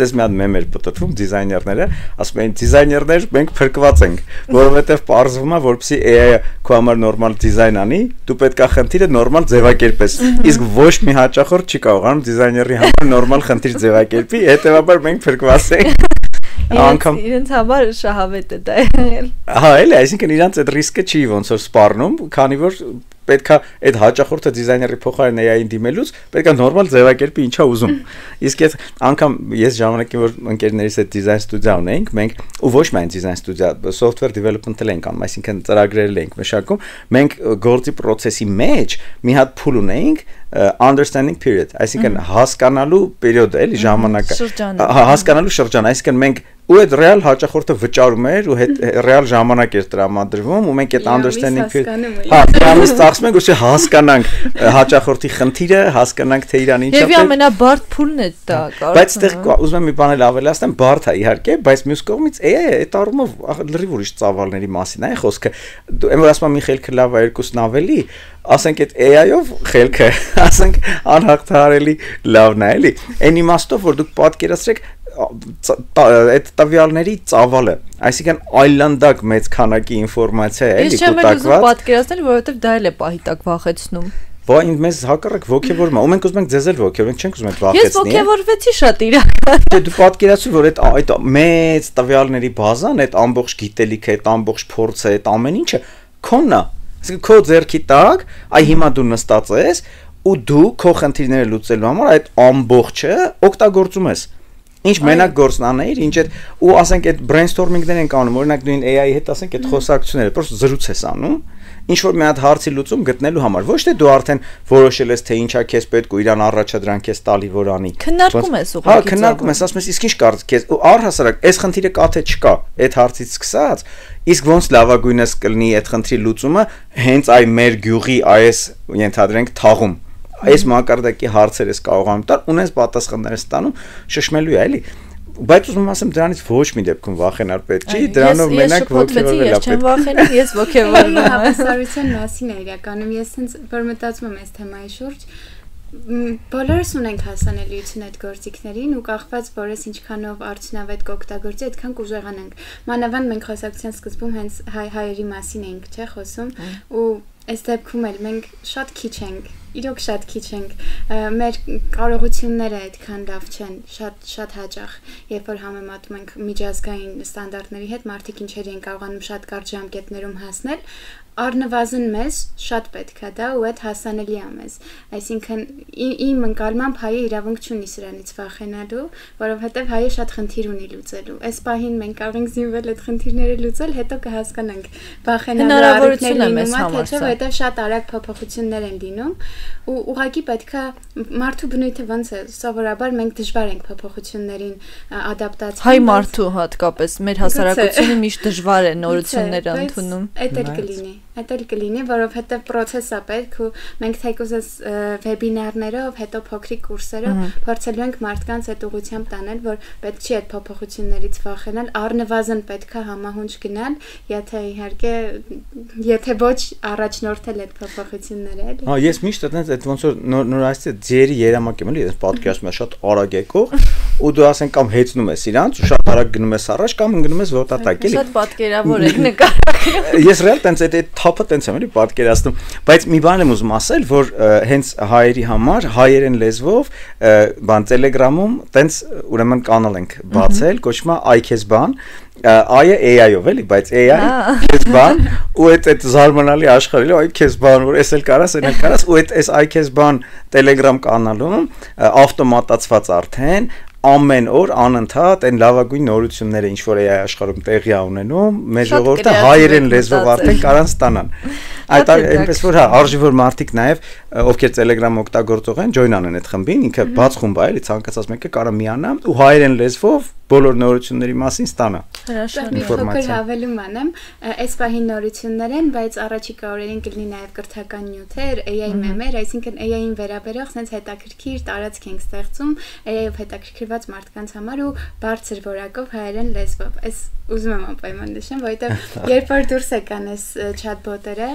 դες մի հատ մեմ էր պատտվում դիզայներները, ասում էին դիզայներներ մենք փրկված ենք, որովհետև պարզվում է, որպեսզի AI-ը քո համար նորմալ դիզայն անի, դու պետք է խնդիրը նորմալ ձևակերպես, իսկ ոչ մի հաճախորդ չի կարողանում դիզայների համար նորմալ խնդիր ձևակերպի, հետեւաբար մենք փրկված ենք։ Անկամ իրենց համար շահավետ է դա եղել։ Հա, էլի, այսինքն իրանց այդ ռիսկը չի ոնց որ սպառնում, քանի որ պետքա այդ հաճախորդը դիզայների փոխարեն AI-ին դիմելուց պետքա նորմալ ձևակերպի ինչա ուզում։ Իսկ այդ անգամ ես ժամանակին որ ընկերներիս հետ դիզայն ստուդիա ունեինք, մենք ու ոչ միայն դիզայն ստուդիա, software development-ել ենք անում, այսինքն ծրագրերել ենք մշակում, մենք գործի process-ի մեջ մի հատ փուլ ունեինք understanding period, այսինքն հասկանալու պերիոդ էլի ժամանակը, հասկանալու շրջան, այսինքն մենք ու այդ ռեալ հաճախորդը վճարում էր ու ռեալ ժամանակ էր տրամադրվում ու մենք այդ understanding period հա դրանից ծախսում ենք ու հասկանանք հաճախորդի խնդիրը, հասկանանք թե իրան ինչ է։ Եվ ամենաբարդ փուլն է դա, կարող։ Բայց այդտեղ ուզում եմ մի բան էլ ավելացնեմ, բարդ է իհարկե, բայց մյուս կողմից այդ առումով լրիվ ուրիշ ծավալների մասին է խոսքը։ Այն որ ասում եմ մի խելքը լավ է, երկուսն ավելի, ասենք այդ AI-ով խելքը, ասենք անհաղթահարելի լավն է, էլի։ Այն իմաստով որ դուք պատկերացրեք այդ տվյալների ծավալը, այսինքն այլանդակ մեծ քանակի ինֆորմացիա է էլի կուտակված։ Ես չեմ ուզում պատկերացնել, որովհետև դա էլ է պահի տակ վախեցնում։ Բա ինձ մեզ հակառակ ոգևորում է, ու մենք ուզում ենք ձեզ էլ ոգևորենք, չենք ուզում այդ վախեցնի։ Ես ոգևորվեցի շատ իրական։ Դե դու պատկերացրու, որ այդ մեծ տվյալների բազան, այդ ամբողջ գիտելիքը, այդ ամբողջ փորձը, այդ ամեն ինչը քոնն է։ Այսինքն քո ձեռքի տակ, այ հիմա դու նստած ես ու դու քո խնդիրները լուծելու համար այդ ամբողջը օգտագործում ես։ Ինչ մենակ գործն անեիր, ինչ այդ ու ասենք այդ brainstorming-ներ ենք անում, օրինակ դու AI-ի հետ ասենք այդ խոսակցությունները, просто զրույց ես անում, ինչ որ մի հատ հարցի լուծում գտնելու համար, ոչ թե դու արդեն որոշել ես թե ինչա քեզ պետք ու իրան առաջադրանք ես տալի որ անի։ Քննարկում ես ուղղակի։ Հա, քննարկում ես, ասում ես, իսկ ինչ կարծես քեզ ու առհասարակ այս խնդիրը կա թե չկա, այդ հարցից սկսած, իսկ ոնց լավագույնս կլինի այդ խնդրի լուծումը հենց այ մեր գյուղի այս ենթադրենք թաղում այս մակարդակի հարցեր ես կարողանում տալ, ունես պատասխաններ ես տանում, շշմելու է, էլի։ Բայց ուզում ասեմ դրանից ոչ մի դեպքում վախենալ պետք չի, դրանով մենակ ոգևորվել է պետք։ Ես չեմ վախենում, ես ոգևորվում եմ։ Հավասարության մասին է իրականում, ես հենց որ մտածում եմ այս թեմայի շուրջ, բոլորս ունենք հասանելիություն այդ գործիքներին ու կախված որս ինչքանով արդյունավետ կօգտագործի, այդքան կուժեղանանք։ Մանավանդ մենք խոսակցության սկզբում հենց հայերի մասին էինք, չէ՞, խոսում ու այս դեպքում էլ մենք շատ քիչ ենք, իրոք շատ քիչ ենք, մեր կարողությունները այդքան լավ չեն, շատ հաճախ, երբ որ համեմատում ենք միջազգային ստանդարտների հետ, մարդիկ ինչերի են կարողանում շատ կարճ ժամկետներում հասնել, առնվազն մեզ շատ պետք է դա ու այդ հասանելի է մեզ, այսինքն իմ ընկալմամբ հայը իրավունք չունի սրանից վախենալու, որովհետև հայը շատ խնդիր ունի լուծելու, այս պահին մենք կարող ենք զինվել այդ խնդիրները լուծել, հետո կհասկանանք վախենալու առիթներն ունի, որովհետև շատ արագ փոփոխություններ են լինում ու ուղղակի պետքա մարդու բնույթը ոնց է, սովորաբար մենք դժվար ենք փոփոխություններին ադապտացվել։ Հայ մարդու հատկապես մեր հասարակությունը միշտ դժվար է նորություններ ընդունում։ Այդ էլ կլինի, որովհետև process-ը պետք ու մենք թեկուզ այս վեբինարներով, հետո փոքրիկ կուրսերով փորձելու ենք մարդկանց այդ ուղղությամբ տանել, որ պետք չի այդ փոփոխություններից վախենալ, առնվազն պետքա համահունչ գնալ, եթե ոչ առաջնորդել այդ փոփոխությունները, էլի։ Հա, ես միշտ այդպես ոնց որ նորայստի ձերի երամակ եմ, էլի, ես պատկերացնում եմ շատ արագ եկող ու դու ասեն կամ հեծնում ես իրանց ու շատ արագ գնում ես առաջ կամ գնում ես ոտատակ, էլի։ Շատ պատկերավոր եք նկարագրում։ Ես ռեալ տենց այդ թափը տենց եմ էլի պատկերացնում, բայց մի բան եմ ուզում ասել, որ հենց հայերի համար հայերեն լեզվով բան Telegram-ում տենց ուրեմն կանալ ենք բացել, կոչվում է iKesban, այը AI-ով էլի, բայց AI Kesban ու այդ զարմանալի աշխարհը iKesban, որ էս էլ կարաս, այն էլ կարաս ու այս iKesban Telegram կանալում ավտոմատացված արդեն ամեն օր անընդհատ այն լավագույն նորությունները ինչ որ AI աշխարհում տեղի ունենում, մեր ժողովուրդը հայերեն լեզվով արդեն կարան ստանան։ Այդ այնպես որ հա, արժի որ մարդիկ նաև ովքեր Telegram օգտագործող են, join անեն այդ խմբին, ինքը բաց խումբ է, էլի ցանկացած մեկը կարա միանա ու հայերեն լեզվով բոլոր նորությունների մասին ստանա։ Փոքր հավելում անեմ, այս պահին նորություններ են, բայց առաջիկա օրերին կլինի նաև կրթական նյութեր, AI մեմեր, այսինքն AI-ին վերաբերող sense հետաքրքիր տարածք ենք ստեղծում AI-ով հետաքրքրված մարդկանց համար ու բարձր որակով հայերեն լեզվով։ Այս ուզում եմ անպայման նշեմ, որովհետև երբ որ դուրս եկան այս chat-bot-երը,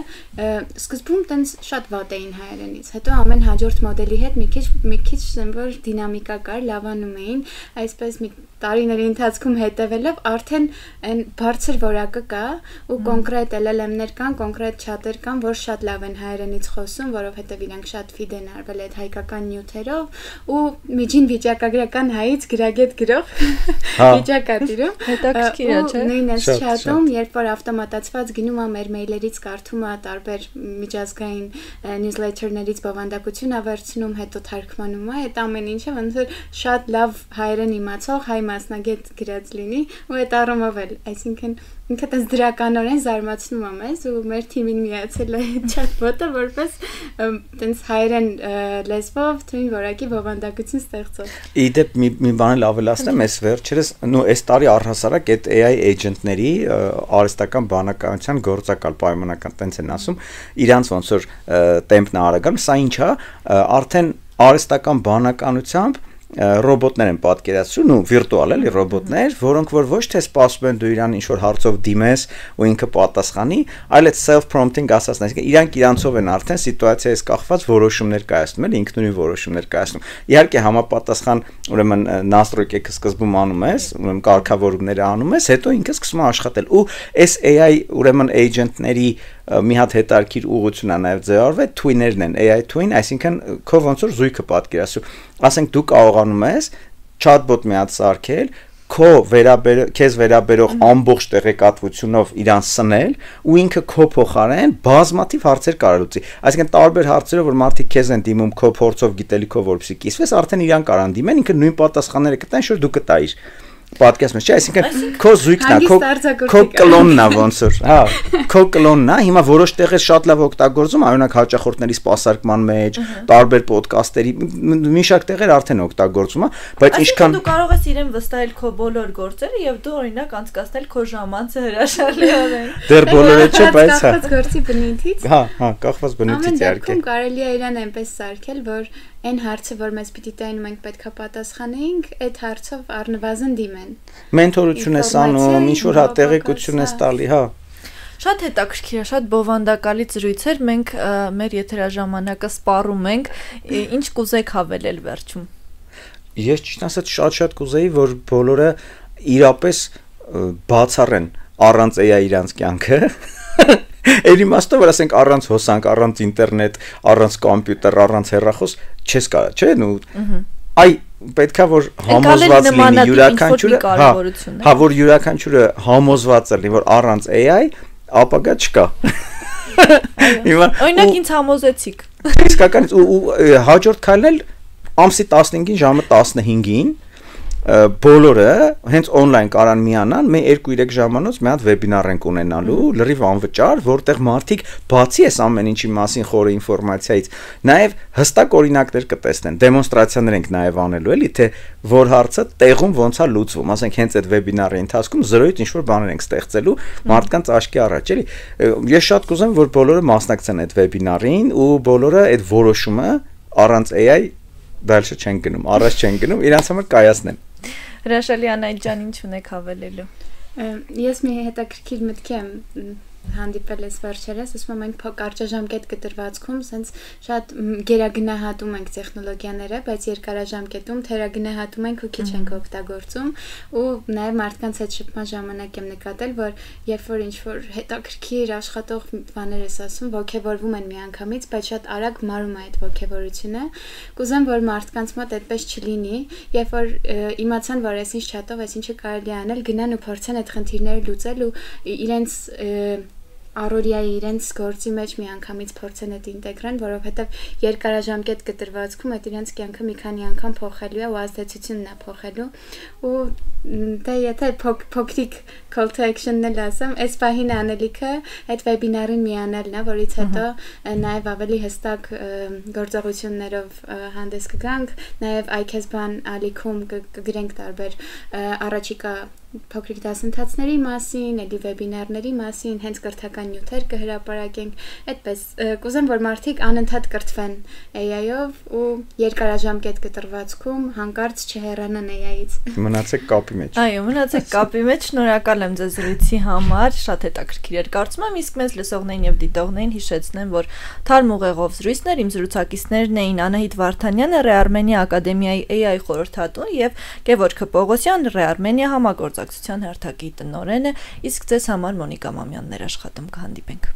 սկզբում տենց շատ վատ էին հայերենից, հետո ամեն հաջորդ մոդելի հետ մի քիչ որ դինամիկա կար, լավանում էին, այսպես մի տարիների ընթացքում հետևելով արդեն այն բարձր որակը կա ու կոնկրետ LLM-ներ կան, կոնկրետ chat-եր կան, որ շատ լավ են հայերենից խոսում, որովհետև իրանք շատ feed են արվել այդ հայկական նյութերով ու միջին վիճակագրական հայից գրագետ գրող վիճակատիրում հետաքրքիր է, չէ՞։ Նույն այս chat-ում, երբ որ ավտոմատացված գնում է մեր մեյլերից կարդում է տարբեր միջազգային newsletter-ներից բովանդակություն ավերցնում, հետո թարգմանում է, այդ ամեն ինչը ոնց որ շատ լավ հայերեն իմացող հայ մասնագետ գրած լինի ու այդ առումով էլ, այսինքն ինքը տես դրականորեն զարմացնում է մեզ ու մեր թիմին միացել է chat-bot-ը որպես տես հայերեն լեզվով թույն որակի բովանդակություն ստեղծող։ Իդեպ մի բան ավելացնեմ, այս վերջերս այս տարի առհասարակ այդ AI agent-ների արհեստական բանականության գործակալ պայմանական տենց են ասում, իրանց ոնց որ տեմպն արագան, սա ինչ է, արդեն արհեստական բանականությամբ ռոբոտներ են պատկերացրում ու վիրտուալ էլի ռոբոտներ, որոնք որ ոչ թե սպասում են դու իրան ինչ որ հարցով դիմես ու ինքը պատասխանի, այլ այդ self-prompting ասածն, այսինքն իրանք իրանցով են արդեն սիտուացիայից կախված որոշումներ կայացնում, էլի ինքնուրույն որոշումներ կայացնում։ Իհարկե համապատասխան ուրեմն настройки-ը սկզբում անում ես, ուրեմն կարգավորումները անում ես, հետո ինքը սկսում է աշխատել ու այս AI ուրեմն agent-ների մի հատ հետարքիր ուղղություն է նաև ձևավորվել, twin-ներն են, AI twin, այսինքն քո ոնց որ զույգը պատկերացրու, ասենք դու կարողանում ես chat-bot մի հատ սարքել, քեզ վերաբերող ամբողջ տեղեկատվությունով իրան սնել ու ինքը քո փոխարեն բազմաթիվ հարցեր կարող լուծի, այսինքն տարբեր հարցերով որ մարդիկ քեզ են դիմում քո փորձով գիտելիքով որպեսզի կիսվես, արդեն իրան կարան դիմեն, ինքը նույն պատասխանները կտան, ինչ որ դու կտայիր։ Պատկերացնում ես, չէ, այսինքն քո զույգն է, քո կլոնն է ոնց որ, հա, քո կլոնն է, հիմա որոշ տեղեր շատ լավ օգտագործում, օրինակ հաճախորդների սպասարկման մեջ, տարբեր ոդկասթերի, մի շարք տեղեր արդեն օգտագործում է, բայց ինչքան դու կարող ես իրեն վստահել քո բոլոր գործերը եւ դու օրինակ անցկացնել քո ժամանցը հրաշալիորեն։ Դեռ բոլորը չէ, բայց հա։ Կախված գործի բնույթից։ Հա, կախված բնույթից իհարկե։ Ամեն դեպքում կարելի է իրան այնպես սարքել, որ այն հարցը, որ մեզ պիտի տային մենք պետքա պատասխանեինք, այդ հարցով առնվազն դիմեն։ Մենթորություն ես անում, ինչ որ հա տեղեկություն ես տալի, հա։ Շատ հետաքրքիր է, շատ բովանդակալից զրույց էր, մենք մեր եթերաժամանակը սպառում ենք, ինչ կուզեք հավելել վերջում։ Ես ճիշտ ասած շատ կուզեի, որ բոլորը իրապես բացառեն առանց AI իրանց կյանքը։ Այդ իմաստով որ ասենք առանց հոսանք, առանց ինտերնետ, առանց կոմպյուտեր, առանց հեռախոս չես կարա, չէ՞, ու այ պետքա որ համոզված լինի յուրաքանչյուրը, հա, որ յուրաքանչյուրը համոզված լինի, որ առանց AI ապագա չկա։ Օրինակ ինձ համոզեցիք։ Իսկականից ու հաջորդ քայլն էլ ամսի 15-ին ժամը 15-ին բոլորը հենց on-line կարան միանան, մենք 2-3 ժամանոց մի հատ վեբինար ենք ունենալու, լրիվ անվճար, որտեղ մարդիկ բացի այս ամեն ինչի մասին խորը ինֆորմացիայից, նաև հստակ օրինակներ կտեսնեն, դեմոնստրացիաներ ենք նաև անելու, էլի, թե որ հարցը տեղում ոնց է լուծվում, ասենք հենց այդ վեբինարի ընթացքում զրոյից ինչ որ բաներ ենք ստեղծելու մարդկանց աչքի առաջ, էլի։ Ես շատ կուզեմ, որ բոլորը մասնակցեն այդ վեբինարին ու բոլորը այդ որոշումը առանց AI դալշը չեն գնում, առաջ չեն գնում, իրանց համար կայացնեն։ Հրաշալի Անահիտ ջան, ինչ ունեք հավելելու։ Ես մի հետաքրքիր մտքի եմ հանդիպել ես վերջերս, ասում եմ մենք կարճաժամկետ կտրվածքում սենց շատ գերագնահատում ենք տեխնոլոգիաները, բայց երկարաժամկետում թերագնահատում ենք ու քիչ ենք օգտագործում ու նաև մարդկանց հետ շփման ժամանակ եմ նկատել, որ երբ որ ինչ-որ հետաքրքիր աշխատող բաներ ես ասում, ոգևորվում են միանգամից, բայց շատ արագ մարում է այդ ոգևորությունը։ Կուզեմ, որ մարդկանց մոտ այդպես չլինի, երբ որ իմացան, որ այսինչ չաթով այսինչը կարելի է անել, գնան ու փորձեն այդ խնդիրները լուծել ու իրենց առօրյայի իրենց գործի մեջ միանգամից փորձեն այդ ինտեգրեն, որովհետև երկարաժամկետ կտրվածքում այդ իրենց կյանքը մի քանի անգամ փոխելու է ու ազդեցությունն է փոխելու ու դե եթե փոքրիկ call to action-ն էլ ասեմ, այս պահին անելիքը այդ վեբինարին միանալն է, որից հետո նաև ավելի հստակ գործողություններով հանդես կգանք, նաև iKesban ալիքում կգրենք տարբեր առաջիկա փոքրիկ դասընթացների մասին, էլի վեբինարների մասին, հենց կրթական նյութեր կհրապարակենք, այդպես կուզեմ, որ մարդիկ անընդհատ կրթվեն AI-ով ու երկարաժամկետ կտրվածքում հանկարծ չհեռանան AI-ից։ Մնացեք կապի մեջ։ Այո, մնացեք կապի մեջ, շնորհակալ եմ ձեզ զրույցի համար, շատ հետաքրքիր էր։ Կարծում եմ իսկ մեզ լսողներին եւ դիտողներին հիշեցնեմ, որ թարմ ուղեղով զրույցներ իմ զրուցակիցներն էին Անահիտ Վարդանյանը, Ռեարմենիա ակադեմիայի AI խորհրդատու եւ Գևորգ Պողոսյան, Ռեարմենիա համագործակցության հերթակի տնօրենը, իսկ ձեզ համար Մոնիկա Մամյանն էր աշխատում, կհանդիպենք։